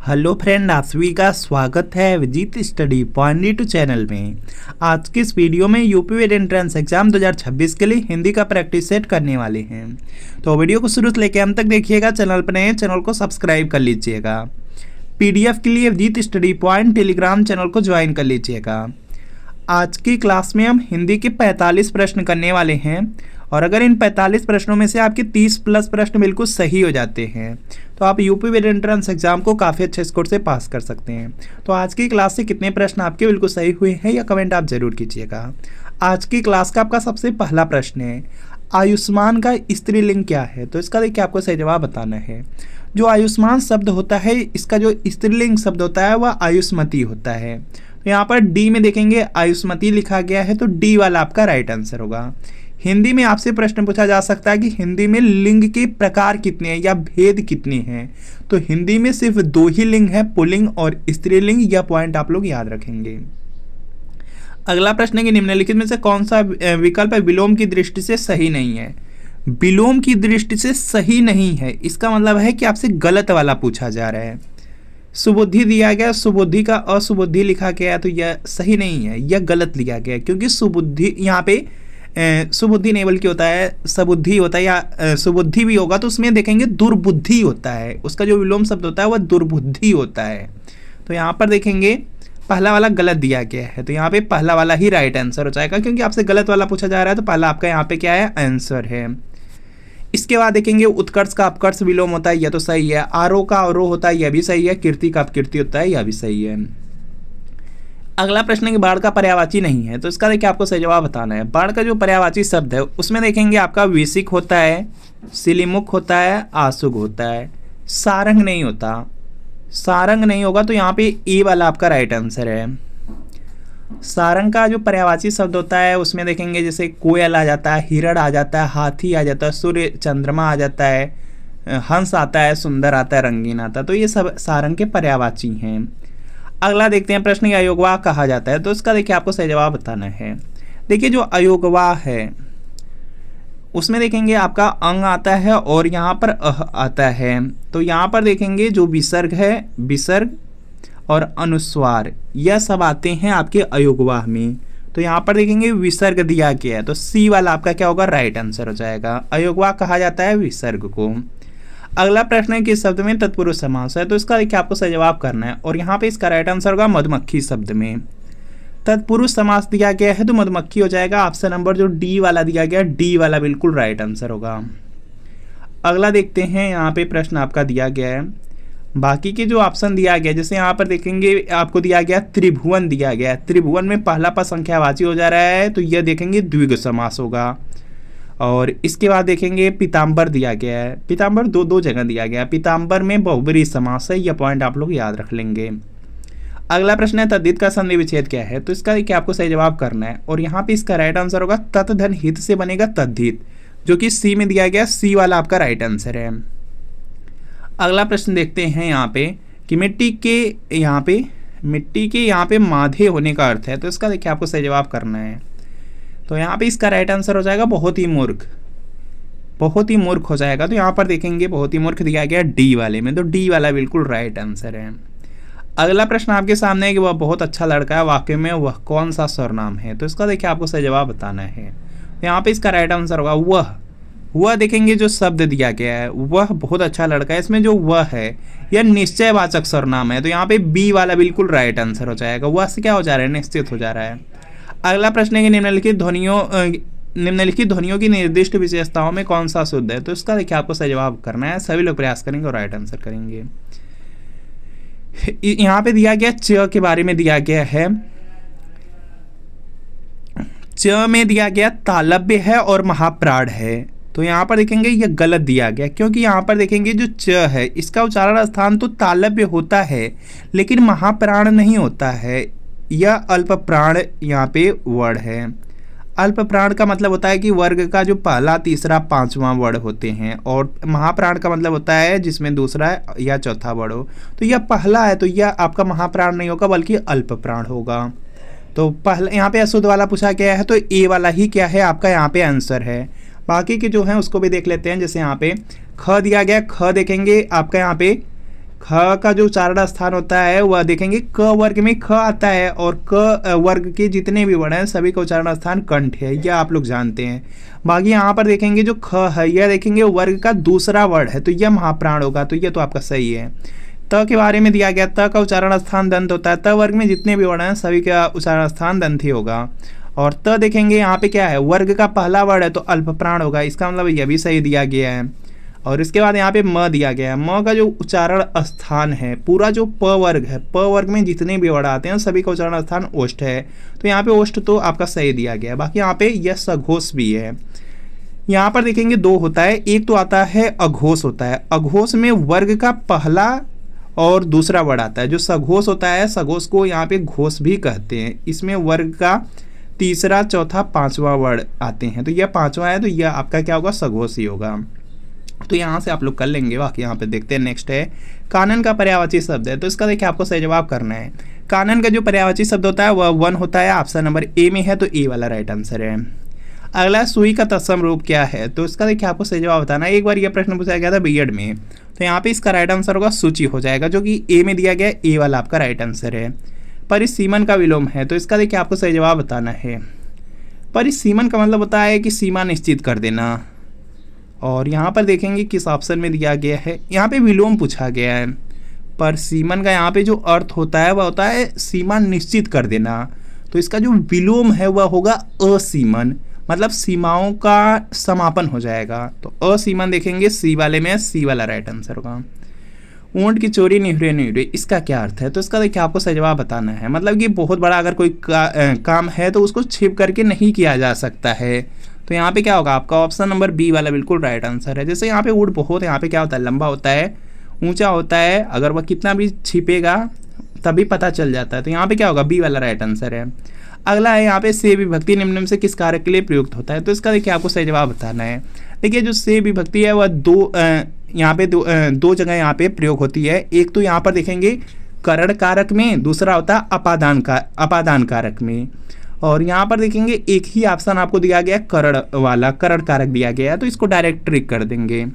Hello friend, आप सभी का स्वागत है विजीत स्टडी पॉइंट चैनल में। आज की इस वीडियो में यूपी एंट्रेंस एग्जाम 2026 के लिए हिंदी का प्रैक्टिस सेट करने वाले हैं। तो वीडियो को शुरू से लेकर अंत तक देखिएगा। चैनल पर नए चैनल को सब्सक्राइब कर लीजिएगा। पीडीएफ के लिए Vijit study point Telegram channel को ज्वाइन कर लीजिएगा। आज की क्लास में हम हिंदी के 45 प्रश्न करने वाले हैं और अगर इन 45 प्रश्नों में से आपके 30 प्लस प्रश्न बिल्कुल सही हो जाते हैं तो आप यूपी एंट्रेंस एग्जाम को काफ़ी अच्छे स्कोर से पास कर सकते हैं। तो आज की क्लास से कितने प्रश्न आपके बिल्कुल सही हुए हैं या कमेंट आप जरूर कीजिएगा। आज की क्लास का आपका सबसे पहला प्रश्न है, आयुष्मान का स्त्रीलिंग क्या है? तो इसका देखिए आपको सही जवाब बताना है। जो आयुष्मान शब्द होता है, इसका जो स्त्रीलिंग शब्द होता है वह आयुष्मती होता है। तो यहाँ पर डी में देखेंगे आयुष्मती लिखा गया है, तो डी वाला आपका राइट आंसर होगा। हिंदी में आपसे प्रश्न पूछा जा सकता है कि हिंदी में लिंग के प्रकार कितने हैं या भेद कितने हैं? तो हिंदी में सिर्फ 2 ही लिंग है, पुल्लिंग और स्त्रीलिंग। यह पॉइंट आप लोग याद रखेंगे। अगला प्रश्न है कि निम्नलिखित में से कौन सा विकल्प विलोम की दृष्टि से सही नहीं है? विलोम की दृष्टि से सही नहीं है, इसका मतलब है कि आपसे गलत वाला पूछा जा रहा है। सुबुद्धि दिया गया, सुबुद्धि का असुबुद्धि लिखा गया, तो यह सही नहीं है, यह गलत लिया गया क्योंकि सुबुद्धि यहाँ पे सुबुद्धि नहीं बल्कि होता है सबुद्धि होता है, या सुबुद्धि भी होगा तो उसमें देखेंगे दुर्बुद्धि होता है। उसका जो विलोम शब्द होता है वह दुर्बुद्धि होता है। तो यहाँ पर देखेंगे पहला वाला गलत दिया गया है, तो यहाँ पे पहला वाला ही राइट आंसर हो जाएगा क्योंकि आपसे गलत वाला पूछा जा रहा है। तो पहला आपका यहाँ पे क्या है? आंसर है। इसके बाद देखेंगे उत्कर्ष का अपकर्ष विलोम होता है, यह तो सही है। आरोह का अवरोह होता है, यह भी सही है। कीर्ति का अपकीर्ति होता है, यह भी सही है। अगला प्रश्न है कि बाढ़ का पर्यायवाची नहीं है, तो इसका देखिए आपको सही जवाब बताना है। बाढ़ का जो पर्यायवाची शब्द है उसमें देखेंगे आपका विसिक होता है, सिलिमुख होता है, आसुग होता है, सारंग नहीं होता। सारंग नहीं होगा तो यहाँ पे ए वाला आपका राइट आंसर है। सारंग का जो पर्यायवाची शब्द होता है उसमें देखेंगे जैसे कोयल आ जाता है, हिरण आ जाता है, हाथी आ जाता है, सूर्य चंद्रमा आ जाता है, हंस आता है, सुंदर आता है, रंगीन आता है। तो ये सब सारंग के पर्यायवाची हैं। अगला देखते हैं प्रश्न, अयोगवाह कहा जाता है, तो इसका देखिए आपको सही जवाब बताना है। देखिए जो अयोगवाह है उसमें देखेंगे आपका अंग आता है और यहाँ पर अह आता है। तो यहाँ पर देखेंगे जो विसर्ग है, विसर्ग और अनुस्वार, यह सब आते हैं आपके अयोगवाह में। तो यहाँ पर देखेंगे विसर्ग दिया गया है, तो सी वाला आपका क्या होगा? राइट आंसर हो जाएगा। अयोगवाह कहा जाता है विसर्ग को। अगला प्रश्न है किस शब्द में तत्पुरुष समास है? तो इसका देखिए आपको सही जवाब करना है और यहाँ पे इसका राइट आंसर होगा मधुमक्खी शब्द में तत्पुरुष समास दिया गया है, तो मधुमक्खी हो जाएगा। ऑप्शन नंबर जो डी वाला दिया गया, डी वाला बिल्कुल राइट आंसर होगा। अगला देखते हैं, यहाँ पे प्रश्न आपका दिया गया है, बाकी के जो ऑप्शन दिया गया जैसे यहाँ पर देखेंगे आपको दिया गया त्रिभुवन दिया गया। त्रिभुवन में पहला पद संख्यावाची हो जा रहा है, तो यह देखेंगे द्विग समास होगा। और इसके बाद देखेंगे पीताम्बर दिया गया है, पीताम्बर दो जगह दिया गया है, पीताम्बर में बहुब्रीहि समास है, यह पॉइंट आप लोग याद रख लेंगे। अगला प्रश्न है तद्धित का संधि विच्छेद क्या है? तो इसका क्या आपको सही जवाब करना है और यहाँ पे इसका राइट आंसर होगा तत् धन हित से बनेगा तद्धित, जो कि सी में दिया गया, सी वाला आपका राइट आंसर है। अगला प्रश्न देखते हैं यहाँ पे कि मिट्टी के यहाँ पे माधे होने का अर्थ है, तो इसका देखिए आपको सही जवाब करना है। तो यहाँ पे इसका राइट आंसर हो जाएगा बहुत ही मूर्ख, बहुत ही मूर्ख हो जाएगा। तो यहाँ पर देखेंगे बहुत ही मूर्ख दिया गया डी वाले में, तो डी वाला बिल्कुल राइट आंसर है। अगला प्रश्न आपके सामने है कि वह बहुत अच्छा लड़का है, वाकई में वह कौन सा सर्वनाम है? तो इसका देखिए आपको सही जवाब बताना है। तो यहाँ पे इसका राइट आंसर होगा वह देखेंगे जो शब्द दिया गया है, वह बहुत अच्छा लड़का है, इसमें जो वह है यह निश्चयवाचक सर्वनाम है, तो यहाँ पे बी वाला बिल्कुल राइट आंसर हो जाएगा। वह से क्या हो जा रहा है? निश्चित हो जा रहा है। अगला प्रश्न है कि निम्नलिखित ध्वनियों की निर्दिष्ट विशेषताओं में कौन सा शुद्ध है? तो इसका देखिए आपको सही जवाब करना है। सभी लोग प्रयास करेंगे और राइट आंसर करेंगे। यहाँ पे दिया गया च के बारे में दिया गया है, च में दिया गया तालव्य है और महाप्राण है, तो यहाँ पर देखेंगे यह गलत दिया गया क्योंकि यहाँ पर देखेंगे जो च है इसका उच्चारण स्थान तो तालव्य होता है लेकिन महाप्राण नहीं होता है, यह अल्प प्राण यहाँ पे वर्ड है। अल्प प्राण का मतलब होता है कि वर्ग का जो पहला, तीसरा, पांचवा वर्ड होते हैं और महाप्राण का मतलब होता है जिसमें दूसरा या चौथा वर्ड हो। तो यह पहला है, तो यह आपका महाप्राण नहीं होगा बल्कि अल्प प्राण होगा। तो पहला यहाँ पे अशुद्ध वाला पूछा गया है, तो ए वाला ही क्या है आपका यहाँ पे आंसर है। बाकी के जो है उसको भी देख लेते हैं। जैसे यहाँ पे ख दिया गया, ख देखेंगे आपका यहाँ पे ख का जो उच्चारण स्थान होता है वह देखेंगे क वर्ग में ख आता है, और क वर्ग के जितने भी वर्ण हैं सभी का उच्चारण स्थान कंठ है, यह आप लोग जानते हैं। बाकी यहाँ पर देखेंगे जो ख है यह देखेंगे वर्ग का दूसरा वर्ण है, तो यह महाप्राण होगा, तो यह तो आपका सही है। त के बारे में दिया गया, त का उच्चारण स्थान दंत होता है, त वर्ग में जितने भी वर्ण हैं सभी का उच्चारण स्थान दंत ही होगा। और त देखेंगे यहाँ पे क्या है, वर्ग का पहला वर्ण है तो अल्प प्राण होगा, इसका मतलब यह भी सही दिया गया है। और इसके बाद यहाँ पे म दिया गया है, म का जो उच्चारण स्थान है पूरा जो प वर्ग है, प वर्ग में जितने भी वर्ण आते हैं सभी का उच्चारण स्थान ओष्ठ है, तो यहाँ पे ओष्ठ तो आपका सही दिया गया है। बाकी यहाँ पे यह सघोष भी है। यहाँ पर देखेंगे दो होता है, एक तो आता है अघोष होता है, अघोष में वर्ग का पहला और दूसरा वर्ण आता है। जो सघोष होता है, सघोष को यहाँ पे घोष भी कहते हैं, इसमें वर्ग का तीसरा चौथा पांचवा वर्ण आते हैं, तो यह पांचवा है, तो यह आपका क्या होगा, सघोष ही होगा। तो यहाँ से आप लोग कर लेंगे। बाकी यहाँ पे देखते हैं नेक्स्ट है कानन का पर्यायवाची शब्द है, तो इसका देखिए आपको सही जवाब करना है। कानन का जो पर्यायवाची शब्द होता है वह वन होता है, ऑप्शन नंबर ए में है, तो ए वाला राइट आंसर है। अगला सुई का तत्सम रूप क्या है, तो इसका देखिए आपको सही जवाब बताना है। एक बार यह प्रश्न पूछा गया था बीएड में, तो यहाँ पे इसका राइट आंसर होगा सूची हो जाएगा, जो कि ए में दिया गया, ए वाला आपका राइट आंसर है। परिसीमन का विलोम है, तो इसका देखिए आपको सही जवाब बताना है। परिसीमन का मतलब होता है कि सीमा निश्चित कर देना, और यहाँ पर देखेंगे किस ऑप्शन में दिया गया है, यहाँ पे विलोम पूछा गया है। परिसीमन का यहाँ पे जो अर्थ होता है वह होता है सीमा निश्चित कर देना, तो इसका जो विलोम है वह होगा असीमन, मतलब सीमाओं का समापन हो जाएगा। तो असीमन देखेंगे सी वाले में, सी वाला राइट आंसर होगा। ऊंट की चोरी निहुरे निहुरे, इसका क्या अर्थ है, तो इसका देखिए आपको सही जवाब बताना है। मतलब कि बहुत बड़ा अगर कोई काम है तो उसको छिप करके नहीं किया जा सकता है, तो यहाँ पे क्या होगा आपका ऑप्शन नंबर बी वाला बिल्कुल राइट आंसर है। जैसे यहाँ पे ऊंट बहुत यहाँ पे क्या होता है, लंबा होता है, ऊंचा होता है, अगर वह कितना भी छिपेगा तभी पता चल जाता है, तो यहाँ पे क्या होगा, बी वाला राइट आंसर है। अगला है यहाँ पे से विभक्ति निम्न में से किस कार्य के लिए प्रयुक्त होता है, तो इसका देखिए आपको सही जवाब बताना है। देखिए जो से विभक्ति है वह यहाँ पे दो जगह यहाँ पे प्रयोग होती है। एक तो यहाँ पर देखेंगे करण कारक में, दूसरा होता है अपादान कारक में। और यहाँ पर देखेंगे एक ही ऑप्शन आपको दिया गया करण वाला, करण कारक दिया गया है, तो इसको डायरेक्ट ट्रिक कर देंगे।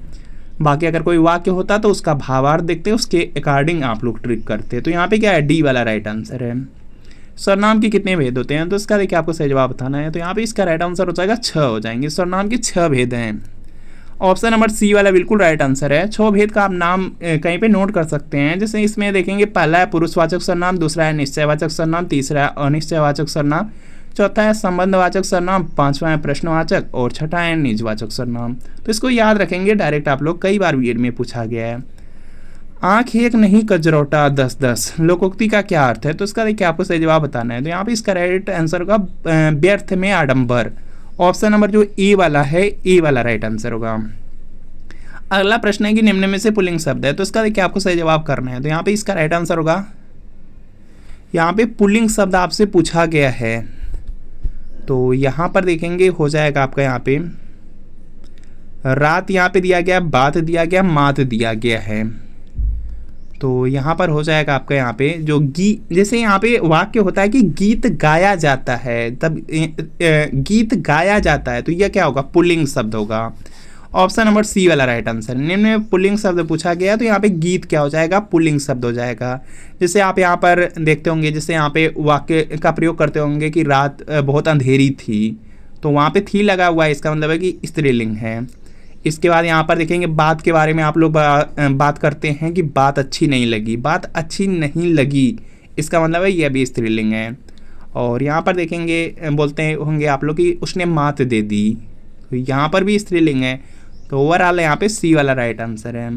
बाकी अगर कोई वाक्य होता तो उसका भावार्थ देखते हैं, उसके अकॉर्डिंग आप लोग ट्रिक करते हैं। तो यहाँ पे क्या है, डी वाला राइट आंसर है। सर्वनाम के कितने भेद होते हैं, तो इसका देखिए आपको सही जवाब बताना है। तो यहाँ पे इसका राइट आंसर हो जाएगा 6 हो जाएंगे। सर्वनाम के 6 भेद हैं, ऑप्शन नंबर सी वाला बिल्कुल राइट आंसर है। 6 भेद का आप नाम कहीं पे नोट कर सकते हैं। जैसे इसमें देखेंगे पहला है पुरुषवाचक सर्वनाम, दूसरा है निश्चयवाचक सर्वनाम, तीसरा है अनिश्चयवाचक सर्वनाम, चौथा है संबंधवाचक सर्वनाम, पांचवा है प्रश्नवाचक, और छठा है निजवाचक सर्वनाम। तो इसको याद रखेंगे, डायरेक्ट आप लोग कई बार बीएड में पूछा गया है। आंख एक नहीं कजरौटा 10-10 लोकोक्ति का क्या अर्थ है, तो इसका देखिए आपको सही जवाब बताना है। तो यहाँ पे इसका राइट आंसर होगा व्यर्थ में आडंबर, ऑप्शन नंबर जो ए वाला है, ए वाला राइट आंसर होगा। अगला प्रश्न है कि निम्न में से पुल्लिंग शब्द है, तो इसका देखिए आपको सही जवाब करना है। तो यहाँ पे इसका राइट आंसर होगा, यहाँ पे पुल्लिंग शब्द आपसे पूछा गया है, तो यहाँ पर देखेंगे हो जाएगा आपका यहाँ पे रात यहाँ पे दिया गया, बात दिया गया, मात दिया गया है, तो यहाँ पर हो जाएगा आपका यहाँ पे जो जैसे यहाँ पे वाक्य होता है कि गीत गाया जाता है, तब गीत गाया जाता है, तो यह क्या होगा, पुल्लिंग शब्द होगा। ऑप्शन नंबर सी वाला राइट आंसर। निम्न में पुल्लिंग शब्द पूछा गया, तो यहाँ पे गीत क्या हो जाएगा, पुल्लिंग शब्द हो जाएगा। जैसे आप यहाँ पर देखते होंगे, जैसे यहाँ पे वाक्य का प्रयोग करते होंगे कि रात बहुत अंधेरी थी, तो वहाँ पे थी लगा हुआ है, इसका मतलब है कि स्त्रीलिंग है। इसके बाद यहाँ पर देखेंगे बात के बारे में आप लोग बात करते हैं कि बात अच्छी नहीं लगी, बात अच्छी नहीं लगी, इसका मतलब है यह भी स्त्रीलिंग है। और यहाँ पर देखेंगे बोलते होंगे आप लोग कि उसने मात दे दी, तो यहाँ पर भी स्त्रीलिंग है। तो ओवरऑल यहाँ पे सी वाला राइट आंसर है।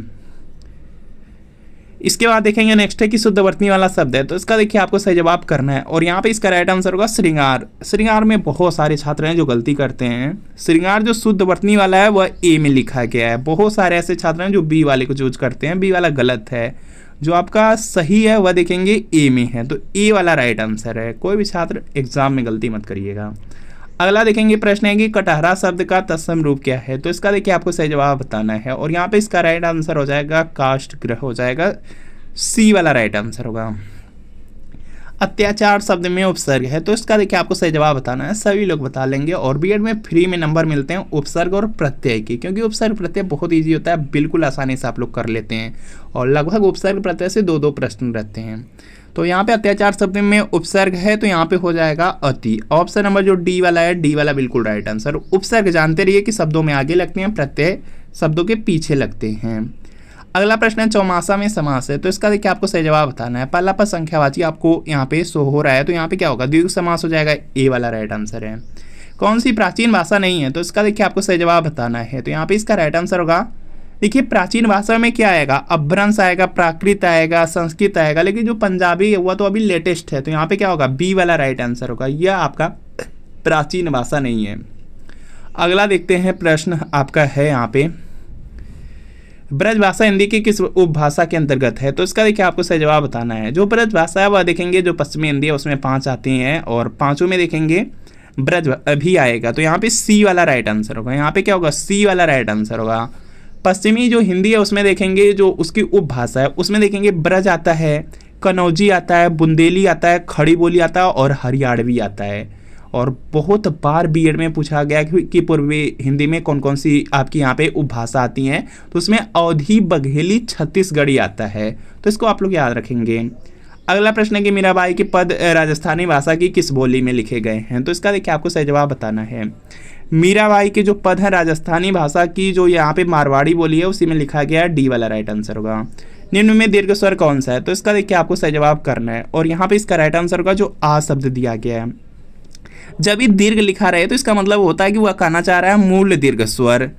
इसके बाद देखेंगे नेक्स्ट है कि शुद्धवर्तनी वाला शब्द है, तो इसका देखिए आपको सही जवाब करना है। और यहाँ पे इसका राइट आंसर होगा श्रृंगार। श्रृंगार में बहुत सारे छात्र हैं जो गलती करते हैं। श्रृंगार जो शुद्धवर्तनी वाला है वह ए में लिखा गया है, बहुत सारे ऐसे छात्र हैं जो बी वाले को चूज करते हैं, बी वाला गलत है। जो आपका सही है वह देखेंगे ए में है, तो ए वाला राइट आंसर है। कोई भी छात्र एग्जाम में गलती मत करिएगा। अगला देखेंगे प्रश्न है कि कटहरा शब्द का तत्सम रूप क्या है, तो इसका देखिए आपको सही जवाब बताना है। और यहाँ पे इसका राइट आंसर हो जाएगा काष्ठ ग्रह हो जाएगा, सी वाला राइट आंसर होगा। अत्याचार शब्द में उपसर्ग है, तो इसका देखिए आपको सही जवाब बताना है। सभी लोग बता लेंगे और बीएड में फ्री में नंबर मिलते हैं उपसर्ग और प्रत्यय की, क्योंकि उपसर्ग प्रत्यय बहुत ईजी होता है, बिल्कुल आसानी से आप लोग कर लेते हैं और लगभग उपसर्ग प्रत्यय से 2-2 प्रश्न रहते हैं। तो यहाँ पे अत्याचार शब्द में उपसर्ग है, तो यहाँ पे हो जाएगा अति। ऑप्शन नंबर जो डी वाला है, डी वाला बिल्कुल राइट आंसर। उपसर्ग जानते रहिए कि शब्दों में आगे लगते हैं, प्रत्यय शब्दों के पीछे लगते हैं। अगला प्रश्न है चौमासा में समास है, तो इसका देखिए आपको सही जवाब बताना है। पहला पद संख्यावाची आपको यहाँ पे शो हो रहा है, तो यहाँ पे क्या होगा, द्विगु समास हो जाएगा, ए वाला राइट आंसर है। कौन सी प्राचीन भाषा नहीं है, तो इसका देखिए आपको सही जवाब बताना है। तो यहाँ पे इसका राइट आंसर होगा, देखिए प्राचीन भाषा में क्या आएगा, अपभ्रंश आएगा, प्राकृत आएगा, संस्कृत आएगा, लेकिन जो पंजाबी हुआ तो अभी लेटेस्ट है, तो यहाँ पे क्या होगा, बी वाला राइट आंसर होगा, यह आपका प्राचीन भाषा नहीं है। अगला देखते हैं प्रश्न आपका है यहाँ पे, ब्रज भाषा हिंदी की किस उपभाषा के अंतर्गत है, तो इसका देखिए आपको सही जवाब बताना है। जो ब्रज भाषा है वह देखेंगे जो पश्चिमी हिंदी है उसमें 5 आती हैं और 5 में देखेंगे ब्रज भी आएगा, तो यहाँ पे सी वाला राइट आंसर होगा। यहाँ पे क्या होगा, सी वाला राइट आंसर होगा। पश्चिमी जो हिंदी है उसमें देखेंगे जो उसकी उपभाषा है उसमें देखेंगे ब्रज आता है, कनौजी आता है, बुंदेली आता है, खड़ी बोली आता है और हरियाणवी आता है। और बहुत बार बीएड में पूछा गया कि पूर्वी हिंदी में कौन कौन सी आपकी यहाँ पे उपभाषा आती हैं, तो उसमें अवधी, बघेली, छत्तीसगढ़ी आता है, तो इसको आप लोग याद रखेंगे। अगला प्रश्न है कि मीराबाई के पद राजस्थानी भाषा की किस बोली में लिखे गए हैं, तो इसका देखिए आपको सही जवाब बताना है। मीराबाई के जो पद है राजस्थानी भाषा की जो यहाँ पे मारवाड़ी बोली है उसी में लिखा गया है, डी वाला राइट आंसर होगा। निम्न में दीर्घ स्वर कौन सा है, तो इसका देखिए आपको सही जवाब करना है और यहाँ पे इसका राइट आंसर होगा जो आ शब्द दिया गया है। जब ये दीर्घ लिखा रहे तो इसका मतलब होता है कि वह कहना चाह रहा है मूल दीर्घ स्वर,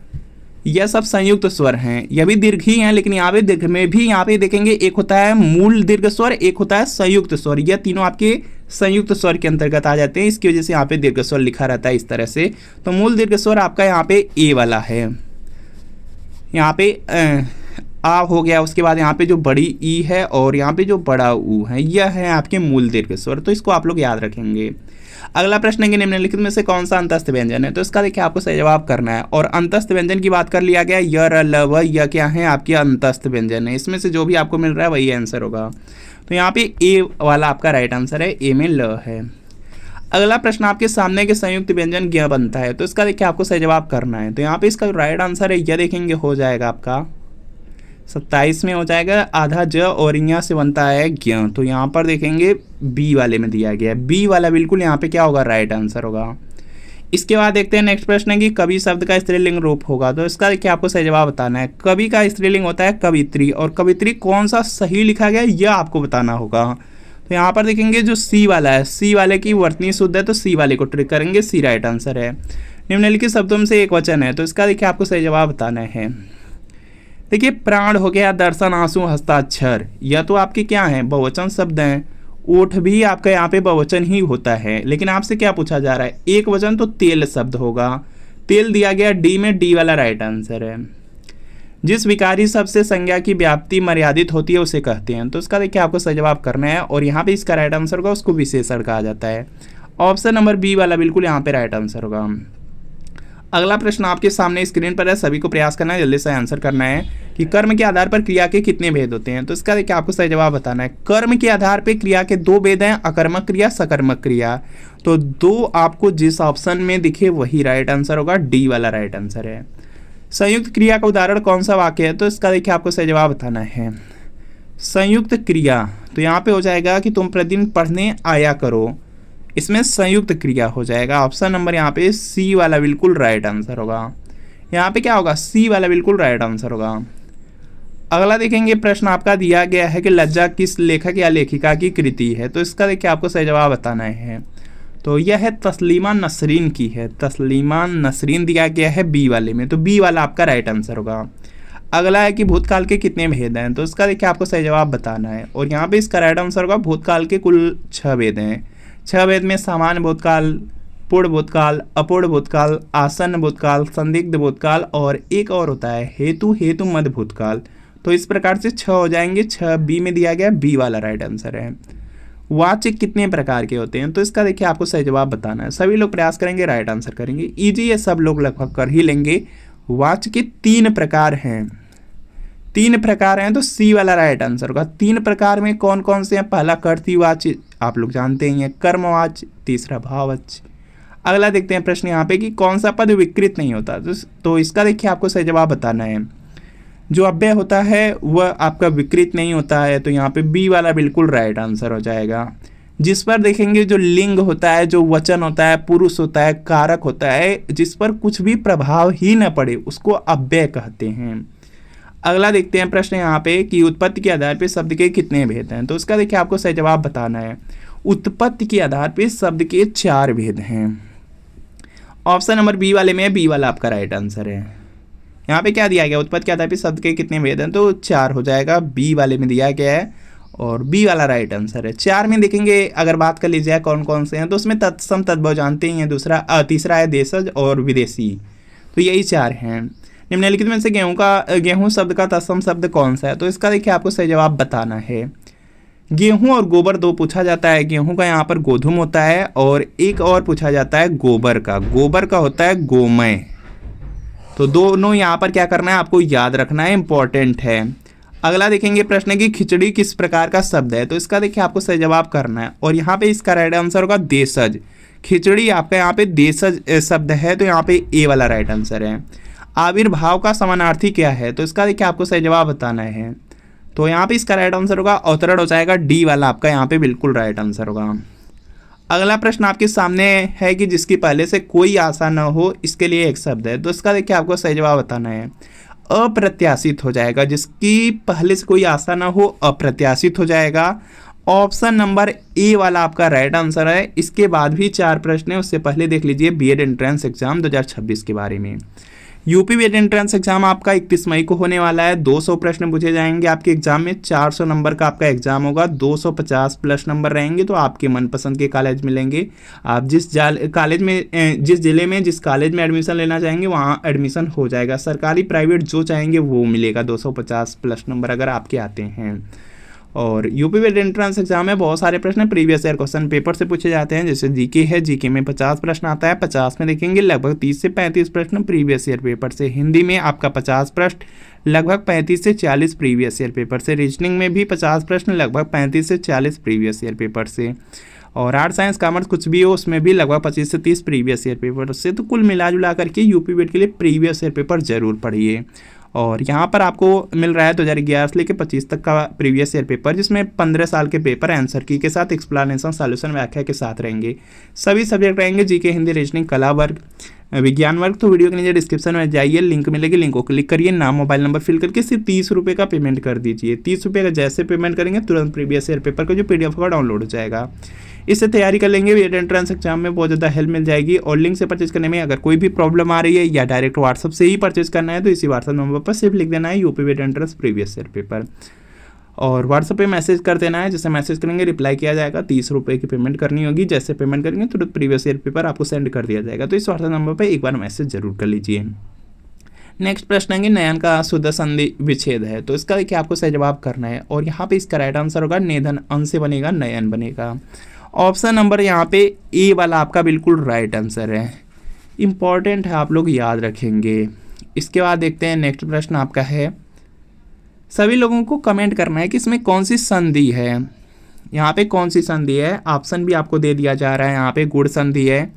यह सब संयुक्त स्वर हैं, यह भी दीर्घ ही हैं, लेकिन यहाँ पे दीर्घ में भी यहाँ पे देखेंगे एक होता है मूल दीर्घ स्वर, एक होता है संयुक्त स्वर, यह तीनों आपके संयुक्त स्वर के अंतर्गत आ जाते हैं, इसकी वजह से यहाँ पे दीर्घ स्वर लिखा रहता है इस तरह से। तो मूल दीर्घ स्वर आपका यहाँ पे ए वाला है, यहाँ पे आ हो गया, उसके बाद यहाँ पे जो बड़ी ई है और यहाँ पे जो बड़ा ऊ है, यह है आपके मूल दीर्घ स्वर, तो इसको आप लोग याद रखेंगे। अगला प्रश्न है कि निम्नलिखित में से कौन सा अंतस्थ व्यंजन है, तो इसका देखिए आपको सही जवाब करना है और अंतस्थ व्यंजन की बात कर लिया गया, य, र, ल, व, यह क्या है आपकी अंतस्थ व्यंजन है, इसमें से जो भी आपको मिल रहा है वही आंसर होगा। तो यहाँ पे ए वाला आपका राइट आंसर है, ए में ल है। अगला प्रश्न आपके सामने के संयुक्त व्यंजन ज्ञ बनता है, तो इसका देखिए आपको सही जवाब करना है। तो यहाँ पे इसका राइट आंसर है यह देखेंगे हो जाएगा आपका 27 में हो जाएगा, आधा ज और यहाँ से बनता है ज्ञ, तो यहाँ पर देखेंगे बी वाले में दिया गया है, बी वाला बिल्कुल यहाँ पे क्या होगा, राइट आंसर होगा। इसके बाद देखते हैं नेक्स्ट प्रश्न है कि कवि शब्द का स्त्रीलिंग रूप होगा, तो इसका देखिए आपको सही जवाब बताना है। कवि का स्त्रीलिंग होता है कवित्री और कवित्री कौन सा सही लिखा गया यह आपको बताना होगा। तो यहाँ पर देखेंगे जो सी वाला है, सी वाले की वर्तनी शुद्ध है, तो सी वाले को ट्रिक करेंगे, सी राइट आंसर है। निम्नलिखित शब्दों में से एक वचन है, तो इसका देखिए आपको सही जवाब बताना है। देखिए प्राण हो गया, दर्शन, आंसू, हस्ताक्षर, यह तो आपके क्या है, बहुवचन शब्द हैं। ओठ भी आपका यहाँ पे बहुवचन ही होता है, लेकिन आपसे क्या पूछा जा रहा है, एक वचन, तो तेल शब्द होगा, तेल दिया गया डी में, डी वाला राइट आंसर है। जिस विकारी शब्द से संज्ञा की व्याप्ति मर्यादित होती है उसे कहते हैं, तो इसका देखिए आपको सही जवाब करना है और यहाँ पे इसका राइट आंसर होगा उसको विशेषण कहा जाता है। ऑप्शन नंबर बी वाला बिल्कुल यहाँ पे राइट आंसर होगा। अगला प्रश्न आपके सामने स्क्रीन पर है, सभी को प्रयास करना है जल्दी से आंसर करना है कि कर्म के आधार पर क्रिया के कितने भेद होते हैं, तो इसका देखिए आपको सही जवाब बताना है। कर्म के आधार पर क्रिया के 2 भेद हैं, अकर्मक क्रिया, सकर्मक क्रिया, तो 2 आपको जिस ऑप्शन में दिखे वही राइट आंसर होगा, डी वाला राइट आंसर है। संयुक्त क्रिया का उदाहरण कौन सा वाक्य है, तो इसका देखिए आपको सही जवाब बताना है। संयुक्त क्रिया, तो यहाँ पे हो जाएगा कि तुम प्रतिदिन पढ़ने आया करो, इसमें संयुक्त क्रिया हो जाएगा। ऑप्शन नंबर यहाँ पे सी वाला बिल्कुल राइट आंसर होगा। यहाँ पे क्या होगा, सी वाला बिल्कुल राइट आंसर होगा। अगला देखेंगे प्रश्न आपका दिया गया है कि लज्जा किस लेखक या लेखिका की कृति है, तो इसका देखिए आपको सही जवाब बताना है। तो यह है तस्लीमा नसरीन की है, तस्लीमा नसरीन दिया गया है बी वाले में, तो बी वाला आपका राइट आंसर होगा। अगला है कि भूतकाल के कितने भेद हैं, तो इसका देखिए आपको सही जवाब बताना है और यहाँ पे इसका राइट आंसर होगा भूतकाल के कुल 6 भेद हैं। 6 भेद में सामान्य भूतकाल, पूर्ण भूतकाल, अपूर्ण भूतकाल, आसन्न भूतकाल, संदिग्ध भूतकाल और एक और होता है हेतु मध्य भूतकाल, तो इस प्रकार से 6 हो जाएंगे। 6 बी में दिया गया, बी वाला राइट आंसर है। वाच्य कितने प्रकार के होते हैं, तो इसका देखिए आपको सही जवाब बताना है। सभी लोग प्रयास करेंगे, राइट आंसर करेंगे, इजी ये सब लोग लगभग कर ही लेंगे। वाच्य के 3 प्रकार हैं, तीन प्रकार हैं तो सी वाला राइट आंसर होगा। तीन प्रकार में कौन कौन से हैं? पहला कर्तृवाच्य, आप लोग जानते ही हैं, कर्मवाच्य, तीसरा भाववाच्य। अगला देखते हैं प्रश्न यहाँ पे कि कौन सा पद विकृत नहीं होता। तो इसका देखिए आपको सही जवाब बताना है। जो अव्यय होता है वह आपका विकृत नहीं होता है, तो यहाँ पे बी वाला बिल्कुल राइट आंसर हो जाएगा। जिस पर देखेंगे जो लिंग होता है, जो वचन होता है, पुरुष होता है, कारक होता है, जिस पर कुछ भी प्रभाव ही न पड़े उसको अव्यय कहते हैं। अगला देखते हैं प्रश्न यहाँ पे कि उत्पत्ति के आधार पे शब्द के कितने भेद हैं। तो इसका देखिए आपको सही जवाब बताना है। उत्पत्ति के आधार पे शब्द के 4 भेद हैं। ऑप्शन नंबर बी वाले में बी वाला आपका राइट आंसर है। यहाँ पे क्या दिया गया? उत्पत्ति के आधार पे शब्द के कितने भेद हैं, तो 4 हो जाएगा, बी वाले में दिया गया है और बी वाला राइट आंसर है। 4 में देखेंगे अगर बात कर लीजिए कौन कौन से हैं, तो उसमें तत्सम तद्भव जानते ही हैं, तीसरा है देशज और विदेशी, तो यही 4 हैं। निम्नलिखित में से गेहूं शब्द का तत्सम शब्द कौन सा है? तो इसका देखिए आपको सही जवाब बताना है। गेहूं और गोबर 2 पूछा जाता है। गेहूं का यहाँ पर गोधूम होता है और एक और पूछा जाता है गोबर का होता है गोमय। तो दोनों यहाँ पर क्या करना है आपको याद रखना है, इंपॉर्टेंट है। अगला देखेंगे प्रश्न की खिचड़ी किस प्रकार का शब्द है। तो इसका देखिए आपको सही जवाब करना है और यहाँ पे इसका राइट आंसर होगा देशज। खिचड़ी आपका यहाँ पे देशज शब्द है, तो यहाँ पे ए वाला राइट आंसर है। आविर्भाव का समानार्थी क्या है? तो इसका देखिए आपको सही जवाब बताना है। तो यहाँ पे इसका राइट आंसर होगा अवतरण हो जाएगा, डी वाला आपका यहाँ पे बिल्कुल राइट आंसर होगा। अगला प्रश्न आपके सामने है कि जिसकी पहले से कोई आशा न हो, इसके लिए एक शब्द है। तो इसका देखिए आपको सही जवाब बताना है। अप्रत्याशित हो जाएगा, जिसकी पहले से कोई आशा ना हो अप्रत्याशित हो जाएगा। ऑप्शन नंबर ए वाला आपका राइट आंसर है। इसके बाद भी 4 प्रश्न है, उससे पहले देख लीजिए बीएड एंट्रेंस एग्जाम 2026 के बारे में। यूपी बीएड एंट्रेंस एग्जाम आपका 31 मई को होने वाला है। 200 प्रश्न पूछे जाएंगे आपके एग्जाम में। 400 नंबर का आपका एग्जाम होगा। 250 प्लस नंबर रहेंगे, तो आपके मनपसंद के कॉलेज मिलेंगे। आप जिस जिले में जिस कॉलेज में एडमिशन लेना चाहेंगे वहाँ एडमिशन हो जाएगा। सरकारी प्राइवेट जो चाहेंगे वो मिलेगा। 250 प्लस नंबर अगर आपके आते हैं। और यूपी बीएड एंट्रेंस एग्जाम में बहुत सारे प्रश्न प्रीवियस ईयर क्वेश्चन पेपर से पूछे जाते हैं। जैसे जीके है, जीके में 50 प्रश्न आता है। 50 में देखेंगे लगभग 30 से 35 प्रश्न प्रीवियस ईयर पेपर से। हिंदी में आपका 50 प्रश्न लगभग 35 से 40 प्रीवियस ईयर पेपर से। रीजनिंग में भी 50 प्रश्न लगभग 35 से 40 प्रीवियस ईयर पेपर से। और आर्ट साइंस कॉमर्स कुछ भी हो उसमें भी लगभग 25 से 30 प्रीवियस ईयर पेपर से। तो कुल मिला जुला करके यूपी बीएड के लिए प्रीवियस ईयर पेपर जरूर पढ़िए। और यहाँ पर आपको मिल रहा है 2011 से लेकर 25 तक का प्रीवियस ईयर पेपर, जिसमें 15 साल के पेपर आंसर की के साथ एक्सप्लेनेशन, सॉल्यूशन, व्याख्या के साथ रहेंगे। सभी सब्जेक्ट रहेंगे, जीके, हिंदी, रीजनिंग, कला वर्ग, विज्ञान वर्ग। तो वीडियो के नीचे डिस्क्रिप्शन में जाइए, लिंक मिलेगी, लिंक को क्लिक करिए, नाम मोबाइल नंबर फिल करके सिर्फ 30 रुपये का पेमेंट कर दीजिए। 30 रुपये का जैसे पेमेंट करेंगे तुरंत प्रीवियस ईयर पेपर का जो PDF होगा डाउनलोड हो जाएगा। इससे तैयारी कर लेंगे, बीएड एंट्रेंस एग्जाम में बहुत ज़्यादा हेल्प मिल जाएगी। और लिंक से परचेज करने में अगर कोई भी प्रॉब्लम आ रही है या डायरेक्ट व्हाट्सअप से ही परचेज करना है, तो इसी व्हाट्सअप नंबर पर सिर्फ लिख देना है UP BEd entrance previous year paper, और व्हाट्सअप पे मैसेज कर देना है। जैसे मैसेज करेंगे रिप्लाई किया जाएगा। 30 रुपये की पेमेंट करनी होगी। जैसे पेमेंट करेंगे तो प्रीवियस ईयर पेपर आपको सेंड कर दिया जाएगा। तो इस व्हाट्सअप नंबर पर एक बार मैसेज जरूर कर लीजिए। नेक्स्ट प्रश्न है कि नयन का शुद्ध संधि विच्छेद है। तो इसका देखिए आपको सही जवाब करना है और यहाँ पे इसका राइट आंसर होगा नेधन, अन से बनेगा नयन बनेगा। ऑप्शन नंबर यहाँ पे ए वाला आपका बिल्कुल राइट आंसर है। इंपॉर्टेंट है, आप लोग याद रखेंगे। इसके बाद देखते हैं नेक्स्ट प्रश्न आपका है, सभी लोगों को कमेंट करना है कि इसमें कौन सी संधि है। यहाँ पे कौन सी संधि है, ऑप्शन भी आपको दे दिया जा रहा है। यहाँ पे गुण संधि है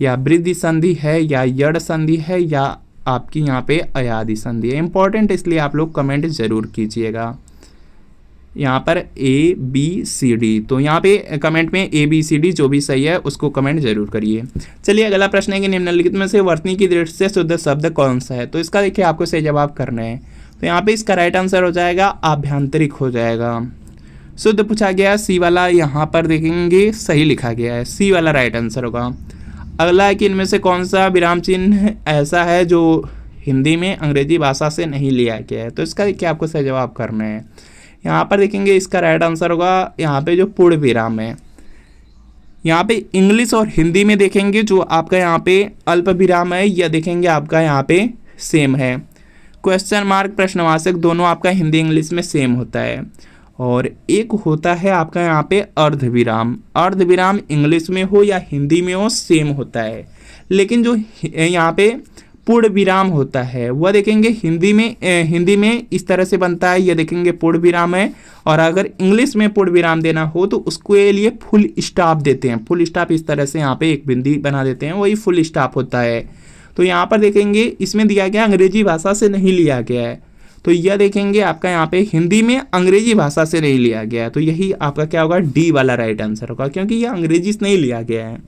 या वृद्धि संधि है या यड़ संधि है या आपकी यहाँ पे अयादि संधि है। इंपॉर्टेंट इसलिए आप लोग कमेंट जरूर कीजिएगा। यहाँ पर ABCD, तो यहाँ पे कमेंट में ABCD जो भी सही है उसको कमेंट जरूर करिए। चलिए अगला प्रश्न है कि निम्नलिखित में से वर्तनी की दृष्टि से शुद्ध शब्द कौन सा है। तो इसका देखिए आपको सही जवाब करना है। तो यहाँ पे इसका राइट आंसर हो जाएगा आभ्यंतरिक हो जाएगा। शुद्ध पूछा गया सी वाला, यहाँ पर देखेंगे सही लिखा गया है, सी वाला राइट आंसर होगा। अगला है कि इनमें से कौन सा विराम चिन्ह ऐसा है जो हिंदी में अंग्रेजी भाषा से नहीं लिया गया है। तो इसका देखिए आपको सही जवाब करना है। यहाँ पर देखेंगे इसका राइट आंसर होगा यहाँ पे जो पूर्ण विराम है। यहाँ पे इंग्लिश और हिंदी में देखेंगे जो आपका यहाँ पे अल्प विराम है या देखेंगे आपका यहाँ पे सेम है। क्वेश्चन मार्क, प्रश्नवाचक दोनों आपका हिंदी इंग्लिश में सेम होता है। और एक होता है आपका यहाँ पे अर्धविराम। अर्धविराम इंग्लिश में हो या हिंदी में हो सेम होता है, लेकिन जो यहाँ पे पूर्ण विराम होता है वह देखेंगे हिंदी में इस तरह से बनता है, यह देखेंगे पूर्ण विराम है। और अगर इंग्लिश में पूर्ण विराम देना हो तो उसके लिए फुल स्टॉप देते हैं। फुल स्टॉप इस तरह से यहाँ पे एक बिंदी बना देते हैं, वही फुल स्टॉप होता है। तो यहाँ पर देखेंगे इसमें दिया गया अंग्रेजी भाषा से नहीं लिया गया है, तो यह देखेंगे आपका यहाँ पे हिंदी में अंग्रेजी भाषा से नहीं लिया गया है, तो यही आपका क्या होगा, डी वाला राइट आंसर होगा, क्योंकि यह अंग्रेजी से नहीं लिया गया है।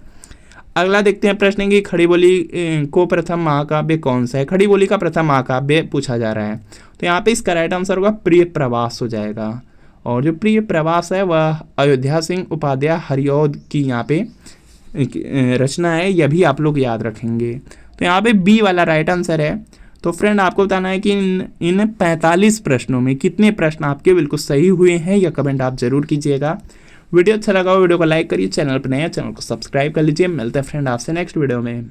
अगला देखते हैं प्रश्न की खड़ी बोली को प्रथम महाकाव्य कौन सा है। खड़ी बोली का प्रथम महाकाव्य पूछा जा रहा है, तो यहाँ पे इसका राइट आंसर होगा प्रिय प्रवास हो जाएगा। और जो प्रिय प्रवास है वह अयोध्या सिंह उपाध्याय हरिऔध की यहाँ पे रचना है, यह भी आप लोग याद रखेंगे। तो यहाँ पे बी वाला राइट आंसर है। तो फ्रेंड आपको बताना है कि इन 45 प्रश्नों में कितने प्रश्न आपके बिल्कुल सही हुए हैं, यह कमेंट आप जरूर कीजिएगा। वीडियो अच्छा लगा हो वीडियो को लाइक करिए, चैनल पर नया चैनल को सब्सक्राइब कर लीजिए। मिलते हैं फ्रेंड आपसे नेक्स्ट वीडियो में।